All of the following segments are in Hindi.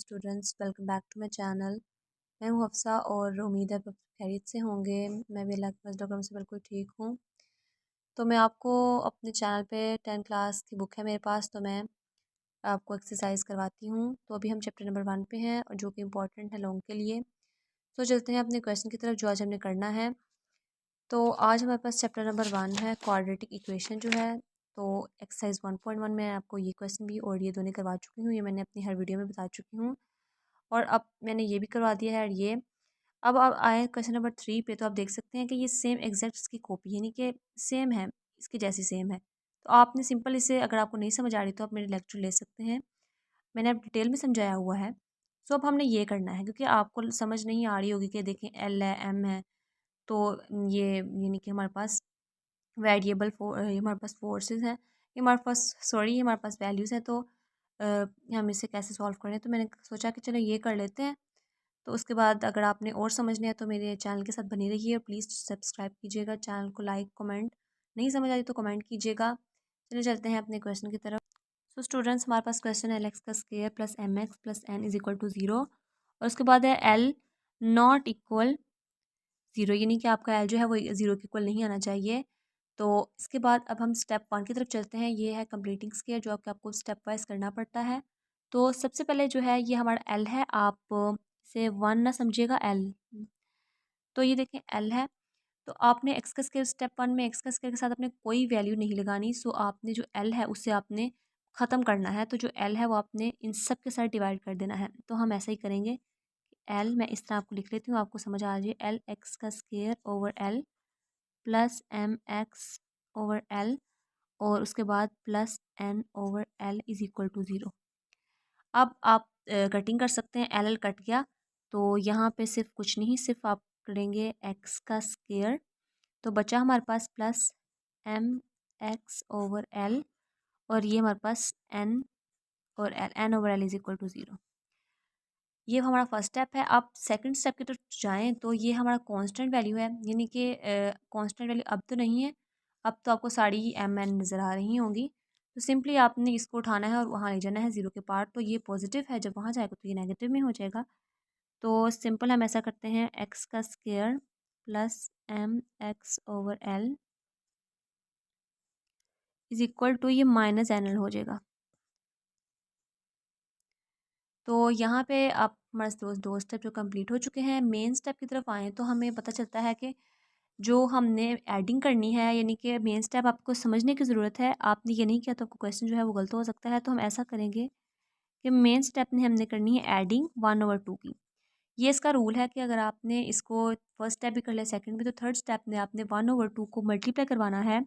Students, welcome back to my channel. मैं हूं हफ्सा और उम्मीद है आप खैरियत से होंगे। मैं भी अल्लाह के फजल से बिल्कुल ठीक हूं। तो मैं आपको अपने चैनल पे 10 क्लास की बुक है मेरे पास, तो मैं आपको एक्सरसाइज करवाती हूं। तो अभी हम चैप्टर नंबर 1 पे हैं और जो कि इम्पोर्टेंट है लोगों के लिए। तो चलते हैं अपने क्वेश्चन की तरफ जो आज हमने करना है। तो आज हमारे पास चैप्टर नंबर 1 है क्वाड्रेटिक इक्वेशन जो है। तो एक्सरसाइज 1.1 में आपको ये क्वेश्चन भी और ये दोनों करवा चुकी हूँ, ये मैंने अपनी हर वीडियो में बता चुकी हूँ। और अब मैंने ये भी करवा दिया है ये। अब आए क्वेश्चन नंबर 3 पे, तो आप देख सकते हैं कि ये सेम एग्जैक्ट इसकी कॉपी यानी कि सेम है, इसकी जैसी सेम है। तो आपने सिंपल इसे, अगर आपको नहीं समझ आ रही तो आप मेरे लेक्चर ले सकते हैं, मैंने अब डिटेल में समझाया हुआ है। सो अब हमने ये करना है क्योंकि आपको समझ नहीं आ रही होगी कि देखें एल है एम है, तो ये यानी कि हमारे पास वेरिएबल हमारे पास फोर्सेस हैं, ये हमारे पास सॉरी हमारे पास वैल्यूज़ हैं। तो हम इसे कैसे सॉल्व करें, तो मैंने सोचा कि चलो ये कर लेते हैं। तो उसके बाद अगर आपने और समझना है तो मेरे चैनल के साथ बनी रहिए और प्लीज़ सब्सक्राइब कीजिएगा, चैनल को लाइक कमेंट, नहीं समझ आई तो कमेंट कीजिएगा। चलिए चलते हैं अपने क्वेश्चन की तरफ। सो स्टूडेंट्स, हमारे पास क्वेश्चन है एल एक्स का square plus M X plus N is equal to 0, और उसके बाद है एल नॉट इक्वल 0, यानी कि आपका एल जो है वो 0 के इक्वल नहीं आना चाहिए। तो इसके बाद अब हम स्टेप 1 की तरफ चलते हैं। ये है कंप्लीटिंग स्क्वायर जो आपको स्टेप वाइज करना पड़ता है। तो सबसे पहले जो है ये हमारा एल है, आप इसे 1 ना समझिएगा एल। तो ये देखें एल है, तो आपने एक्स का स्क्वायर स्टेप 1 में एक्स का स्क्वायर के साथ अपने कोई वैल्यू नहीं लगानी। सो आपने जो एल है उससे आपने ख़त्म करना है। तो जो एल है वो आपने इन सब के साथ डिवाइड कर देना है। तो हम ऐसा ही करेंगे। एल मैं इस तरह आपको लिख लेती हूँ, आपको समझ आ जाए। एल एक्स का square over L plus M x over L, और उसके बाद plus N over L is equal to 0। अब आप कटिंग कर सकते हैं, एल एल कट गया, तो यहाँ पे सिर्फ कुछ नहीं, सिर्फ आप करेंगे एक्स का स्क्वायर, तो बचा हमारे पास plus M x over L, और ये हमारे पास एन और l, n over L is equal to 0। ये हमारा फर्स्ट स्टेप है। आप सेकंड स्टेप की तरफ जाएं तो ये हमारा कांस्टेंट वैल्यू है, यानी कि कांस्टेंट वैल्यू अब तो नहीं है, अब तो आपको सारी ही एम एन नज़र आ रही होंगी। तो सिंपली आपने इसको उठाना है और वहाँ ले जाना है 0 के पार्ट। तो ये पॉजिटिव है, जब वहाँ जाएगा तो ये नेगेटिव में हो जाएगा। तो सिंपल हम ऐसा करते हैं, एक्स का square plus M x over L is equal to, ये माइनस एन एल हो जाएगा। तो यहाँ पे आप हमारे दो स्टेप जो कंप्लीट हो चुके हैं। मेन स्टेप की तरफ आएँ तो हमें पता चलता है कि जो हमने एडिंग करनी है, यानी कि मेन स्टेप आपको समझने की ज़रूरत है। आपने ये नहीं किया तो आपको क्वेश्चन जो है वो गलत हो सकता है। तो हम ऐसा करेंगे कि मेन स्टेप में हमने करनी है एडिंग 1/2 की। ये इसका रूल है कि अगर आपने इसको फर्स्ट स्टेप भी कर लिया, सेकंड भी, तो थर्ड स्टेप में आपने 1/2 को मल्टीप्लाई करवाना है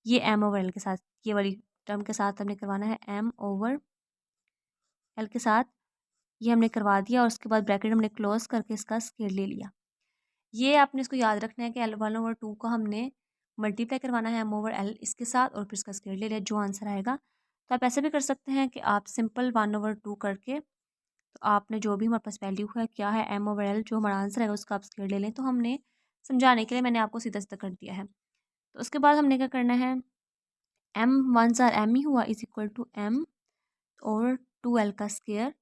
ये एम ओवर एल के साथ, ये वाली टर्म के साथ हमने करवाना है एम ओवर एल के साथ। ये हमने करवा दिया और उसके बाद ब्रैकेट हमने क्लोज करके इसका स्क्वायर ले लिया। ये आपने इसको याद रखना है कि एल 1/2 को हमने मल्टीप्लाई करवाना है एम ओवर एल इसके साथ, और फिर इसका स्क्वायर ले लिया, जो आंसर आएगा। तो आप ऐसे भी कर सकते हैं कि आप सिंपल 1/2 करके, तो आपने जो भी हमारे पास वैल्यू है क्या है एम ओवर एल, जो हमारा आंसर है उसका आप स्क्वायर ले लें। तो हमने समझाने के लिए मैंने आपको सीधा सीधा कर दिया है। तो उसके बाद हमने क्या करना है, एम 1 जार एम ही हुआ is equal to M over 2l का स्क्वायर।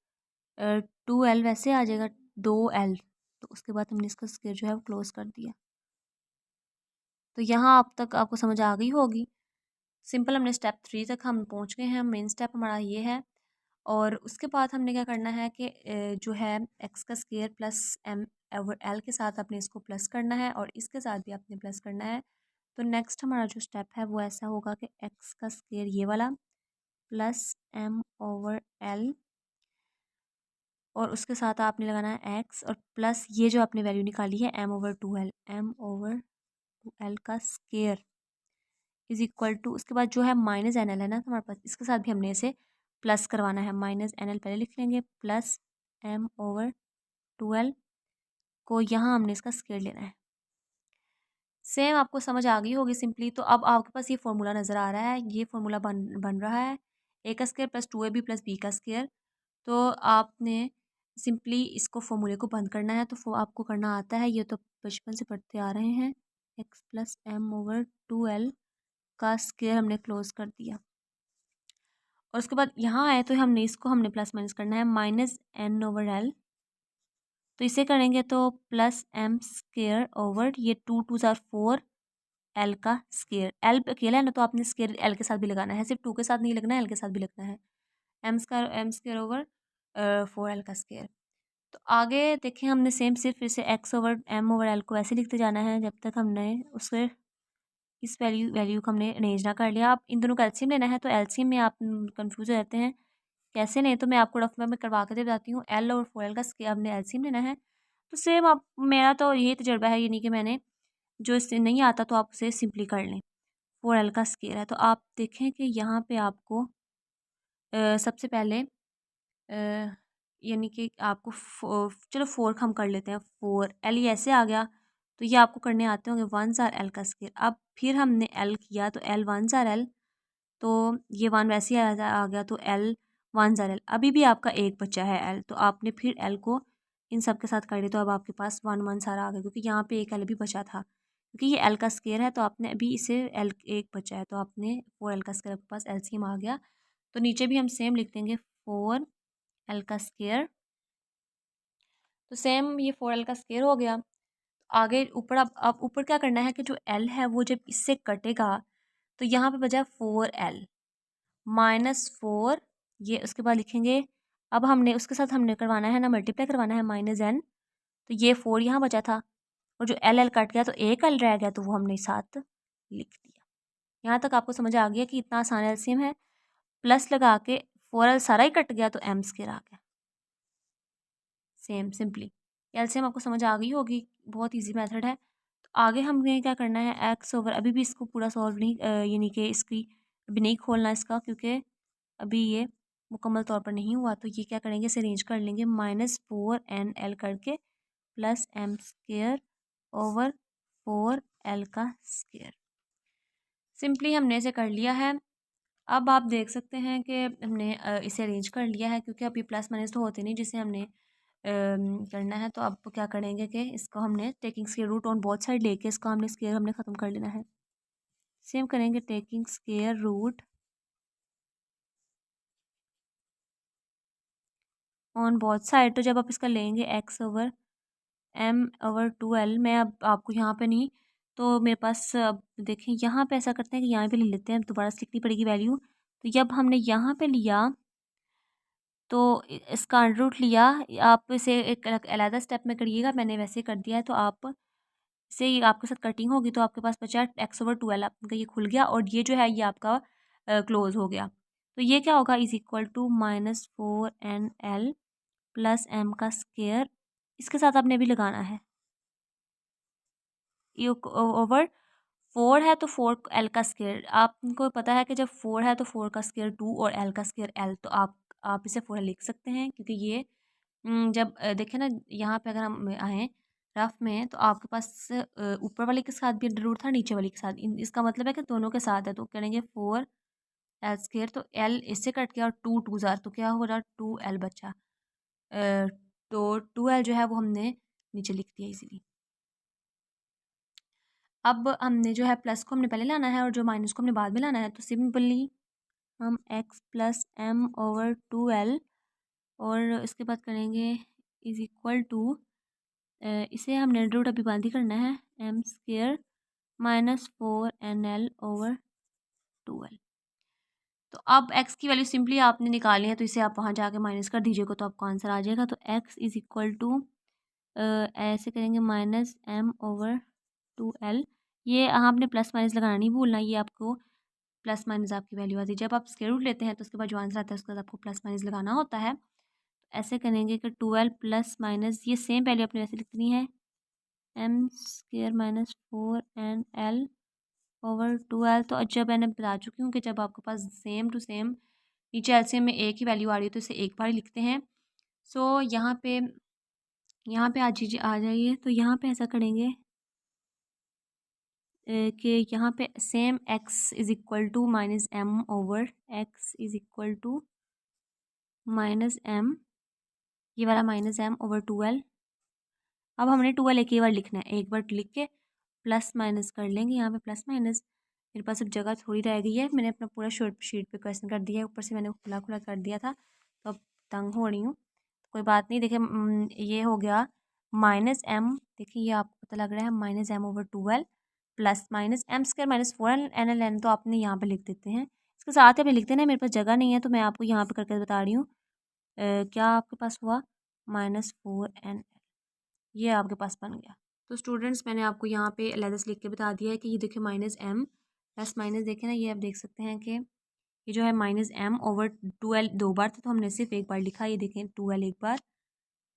2l वैसे आ जाएगा 2l, तो उसके बाद हमने इसका स्क्वायर जो है वो क्लोज कर दिया। तो यहाँ अब तक आपको समझ आ गई होगी। सिंपल हमने स्टेप 3 तक हम पहुँच गए हैं, मेन स्टेप हमारा ये है। और उसके बाद हमने क्या करना है कि जो है एक्स का square plus M over L के साथ आपने इसको प्लस करना है, और इसके साथ भी आपने प्लस करना है। तो नेक्स्ट हमारा जो स्टेप है वो ऐसा होगा कि एक्स का स्क्वायर ये वाला प्लस एम ओवर एल, और उसके साथ आपने लगाना है एक्स, और प्लस ये जो आपने वैल्यू निकाली है M over 2l, M over 2l का स्क्वायर इज इक्वल टू, उसके बाद जो है माइनस एन एल है ना, तो हमारे पास इसके साथ भी हमने इसे प्लस करवाना है। माइनस एन एल पहले लिख लेंगे, प्लस एम ओवर 2l को यहाँ हमने इसका स्क्वायर लेना है। सेम आपको समझ आ गई होगी सिंपली। तो अब आपके पास ये फॉर्मूला नज़र आ रहा है, ये फॉर्मूला बन रहा है ए का square plus 2ab plus B का स्क्वायर। तो आपने सिंपली इसको फॉर्मूले को बंद करना है। तो आपको करना आता है, ये तो बचपन से पढ़ते आ रहे हैं। X plus M over 2l का स्क्वायर हमने क्लोज कर दिया, और उसके बाद यहाँ आए तो हमने प्लस माइनस करना है -n/l। तो इसे करेंगे तो +m² ओवर ये 2 2 ज़ार 4 l का स्केयर। l अकेला है ना, तो आपने स्केयर l के साथ भी लगाना है, सिर्फ 2 के साथ नहीं लगना है, l के साथ भी लगना है। m² ओवर 4l का स्केयर। तो आगे देखें, हमने सेम सिर्फ इसे x/m/l को ऐसे लिखते जाना है जब तक हमने उसके इस वैल्यू को हमने अरेंज ना कर लिया। आप इन दोनों का एलसीएम लेना है, तो एलसीएम में आप कंफ्यूज हो जाते हैं कैसे लें, तो मैं आपको रफ में करवा के दे बताती हूँ। l और 4l का आपने एलसीएम लेना है। तो सेम आप, मेरा तो यही तजर्बा है, ये नहीं कि मैंने जो इससे नहीं आता तो आप उसे सिंपली कर लें। 4l का स्केयर है, तो आप देखें कि यहाँ पे आपको सबसे पहले यानी कि आपको चलो 4 हम कर लेते हैं। 4l ये ऐसे आ गया, तो ये आपको करने आते होंगे 1 ज़ार l का स्केयर। अब फिर हमने l किया तो l 1 ज़ार l, तो ये 1 वैसे ही आ गया, तो l 1 ज़ार l। अभी भी आपका एक बचा है l, तो आपने फिर l को इन सब के साथ कर लिया, तो अब आपके पास 1 1 सारा आ गया, क्योंकि यहाँ पे एक l भी बचा था, क्योंकि ये l का स्केयर है। तो आपने अभी इसे l एक बचा है, तो आपने 4l का स्केयर आपके पास एलसीएम आ गया। तो नीचे भी हम सेम लिख देंगे 4l का स्केयर। तो सेम ये 4l का स्केयर हो गया। आगे ऊपर अब ऊपर क्या करना है कि जो l है वो जब इससे कटेगा तो यहाँ पे बचा 4l -4, ये उसके बाद लिखेंगे। अब हमने उसके साथ हमने करवाना है ना, मल्टीप्लाई करवाना है -n। तो ये 4 यहाँ बचा था, और जो l कट गया तो एक l रह गया, तो वो हमने साथ लिख दिया। यहाँ तक आपको समझ आ गया कि इतना आसान एलसीएम है। प्लस लगा के 4l सारा ही कट गया, तो m² आ गया। सेम सिंपली एलसीएम आपको समझ आ गई होगी, बहुत इजी मेथड है। तो आगे हमें क्या करना है, x/, अभी भी इसको पूरा सॉल्व नहीं, यानी कि इसकी अभी नहीं खोलना इसका, क्योंकि अभी ये मुकम्मल तौर पर नहीं हुआ। तो ये क्या करेंगे, इसे अरेंज कर लेंगे -4nl करके +m² ओवर 4l का स्केयर। सिंपली हमने इसे कर लिया है। अब आप देख सकते हैं कि हमने इसे अरेंज कर लिया है, क्योंकि अभी प्लस माइनस तो होते नहीं जिसे हमने करना है। तो अब क्या करेंगे कि इसको हमने taking square root on both side लेके इसको हमने स्केयर हमने ख़त्म कर लेना है। सेम करेंगे, taking square root on both side. तो जब आप इसका लेंगे x/m/2l, मैं अब आपको यहाँ पे नहीं, तो मेरे पास अब देखें यहाँ पे ऐसा करते हैं कि यहाँ पे ले लेते हैं, दोबारा से लिखनी पड़ेगी वैल्यू। तो जब हमने यहाँ पे लिया तो इसका अंडर रूट लिया। आप इसे एक अलग स्टेप में करिएगा, मैंने वैसे कर दिया है। तो आप से ये आपके साथ कटिंग होगी, तो आपके पास बचा x/2l, आपका ये खुल गया, और ये जो है ये आपका क्लोज हो गया। तो ये क्या होगा, = -4nl + m का स्केयर। इसके साथ आपने अभी लगाना है ये ओवर 4 है, तो 4l का स्केयर। आपको पता है कि जब 4 है तो 4 का स्केयर 2 और l का स्केयर l, तो आप इसे 4 लिख सकते हैं, क्योंकि ये जब देखें ना, यहाँ पे अगर हम आएँ रफ में, तो आपके पास ऊपर वाले के साथ भी अंडर रूट था, नीचे वाले के साथ। इसका मतलब है कि दोनों के साथ है, तो करेंगे 4l²। तो l इससे कट गया, और 2 2 ज़ार, तो क्या हो रहा, 2l बचा। अ, तो 2l जो है वो हमने नीचे लिख दिया इजीली। अब हमने जो है प्लस को हमने पहले लाना है, और जो माइनस को हमने बाद में लाना है। तो सिंपली हम x + m/2l, और इसके बाद करेंगे = इसे हमने रूट अभी बंद ही करना है, m² -4nl ओवर 2l। तो अब x की वैल्यू सिंपली आपने निकालनी है, तो इसे आप वहाँ जाके माइनस कर दीजिएगा, तो आपको आंसर आ जाएगा। तो x ऐसे करेंगे -m/2l। ये आपने प्लस माइनस लगाना नहीं भूलना, ये आपको प्लस माइनस आपकी वैल्यू आती है। जब आप स्क्वायर रूट लेते हैं तो उसके बाद जो आंसर आता है उसके बाद आपको प्लस माइनस लगाना होता है। ऐसे करेंगे कि 12 प्लस माइनस, ये सेम वैल्यू अपने वैसे लिखनी है, m² -4nl ओवर 2l। तो जब मैंने बता चुकी हूँ कि जब आपके पास सेम टू सेम नीचे एलसीएम में एक ही वैल्यू आ रही है, तो इसे एक बार ही लिखते हैं। सो यहाँ पे आ जाइए। तो यहाँ पे ऐसा करेंगे कि यहाँ पे same x -m over x -m, ये वाला -m ओवर 2l। अब हमने 2l एक ही बार लिखना है, एक बार लिख के प्लस माइनस कर लेंगे, यहाँ पे प्लस माइनस मेरे पास अब जगह थोड़ी रह गई है। मैंने अपना पूरा शॉर्ट शीट पे क्वेश्चन कर दिया है, ऊपर से मैंने खुला खुला कर दिया था, तो अब तंग हो रही हूँ। कोई बात नहीं। देखिए ये हो गया -m। देखिए ये आपको पता लग रहा है -m/12 प्लस -m²-4 तो आपने यहाँ पे लिख देते हैं। इसके साथ ही अपने लिखते हैं ना, मेरे पास जगह नहीं है तो मैं आपको यहाँ पे करके बता रही हूँ। क्या आपके पास हुआ -4n, ये आपके पास बन गया। तो स्टूडेंट्स मैंने आपको यहाँ पे अलग से लिख के बता दिया है कि ये देखिए -m प्लस माइनस देखें ना, ये आप देख सकते हैं कि ये जो है -m/12 दो बार था, तो हमने सिर्फ एक बार लिखा। ये देखें 12 एक बार,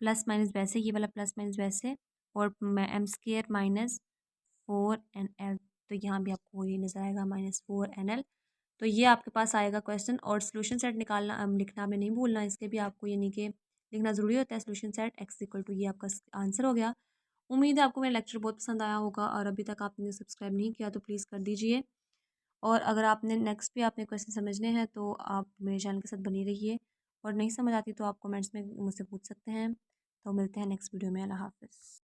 प्लस माइनस वैसे, ये वाला प्लस माइनस वैसे, और m²-4nl, तो यहाँ भी आपको ये नज़र आएगा -4nl। तो ये आपके पास आएगा क्वेश्चन। और सोल्यूशन सेट निकालना लिखना हमें नहीं भूलना, इसके भी आपको यानी कि लिखना ज़रूरी होता है। सोल्यूशन सेट x=, ये आपका आंसर हो गया। उम्मीद है आपको मेरा लेक्चर बहुत पसंद आया होगा, और अभी तक आपने सब्सक्राइब नहीं किया तो प्लीज़ कर दीजिए। और अगर आपने नेक्स्ट भी आपने क्वेश्चन समझने हैं तो आप मेरे चैनल के साथ बनी रहिए, और नहीं समझ आती तो आप कमेंट्स में मुझसे पूछ सकते हैं। तो मिलते हैं नेक्स्ट वीडियो में। अल्लाह हाफ़िज़।